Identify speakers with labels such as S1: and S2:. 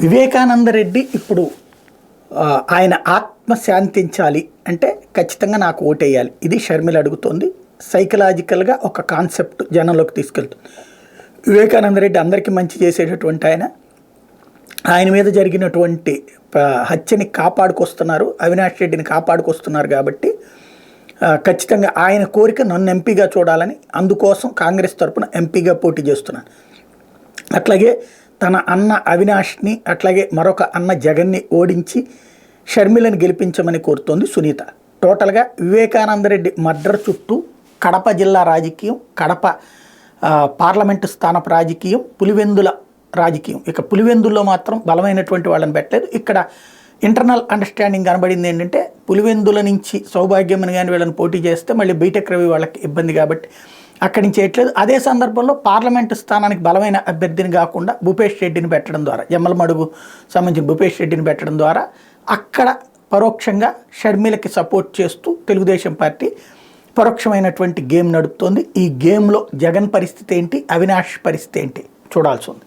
S1: వివేకానంద రెడ్డి ఇప్పుడు ఆయన ఆత్మ శాంతించాలి అంటే ఖచ్చితంగా నాకు ఓటేయాలి, ఇది షర్మిల అడుగుతోంది. సైకలాజికల్గా ఒక కాన్సెప్ట్ జనంలోకి తీసుకెళ్తుంది. వివేకానంద రెడ్డి అందరికీ మంచి చేసేటటువంటి ఆయన మీద జరిగినటువంటి హత్యని కాపాడుకొస్తున్నారు, అవినాష్ రెడ్డిని కాపాడుకొస్తున్నారు. కాబట్టి ఖచ్చితంగా ఆయన కోరిక నన్ను ఎంపీగా చూడాలని, అందుకోసం కాంగ్రెస్ తరపున ఎంపీగా పోటీ చేస్తున్నాను. అట్లాగే తన అన్న అవినాష్ని, అట్లాగే మరొక అన్న జగన్ని ఓడించి షర్మిలని గెలిపించమని కోరుతోంది సునీత. టోటల్గా వివేకానంద రెడ్డి మర్డర్ చుట్టూ కడప జిల్లా రాజకీయం, కడప పార్లమెంటు స్థానపు రాజకీయం, పులివెందుల రాజకీయం. ఇక పులివెందుల్లో మాత్రం బలమైనటువంటి వాళ్ళని పెట్టలేదు. ఇక్కడ ఇంటర్నల్ అండర్స్టాండింగ్ కనబడింది ఏంటంటే, పులివెందుల నుంచి సౌభాగ్యమని కానీ వీళ్ళని పోటీ చేస్తే మళ్ళీ బీటెక్ రవి వాళ్ళకి ఇబ్బంది కాబట్టి అక్కడి నుంచి చేయట్లేదు. అదే సందర్భంలో పార్లమెంటు స్థానానికి బలమైన అభ్యర్థిని కాకుండా భూపేష్ రెడ్డిని పెట్టడం ద్వారా, జమ్మలమడుగు సంబంధించిన భూపేష్ రెడ్డిని పెట్టడం ద్వారా అక్కడ పరోక్షంగా షర్మిలకి సపోర్ట్ చేస్తూ తెలుగుదేశం పార్టీ పరోక్షమైనటువంటి గేమ్ నడుపుతోంది. ఈ గేమ్లో జగన్ పరిస్థితి ఏంటి, అవినాష్ పరిస్థితి ఏంటి చూడాల్సి ఉంది.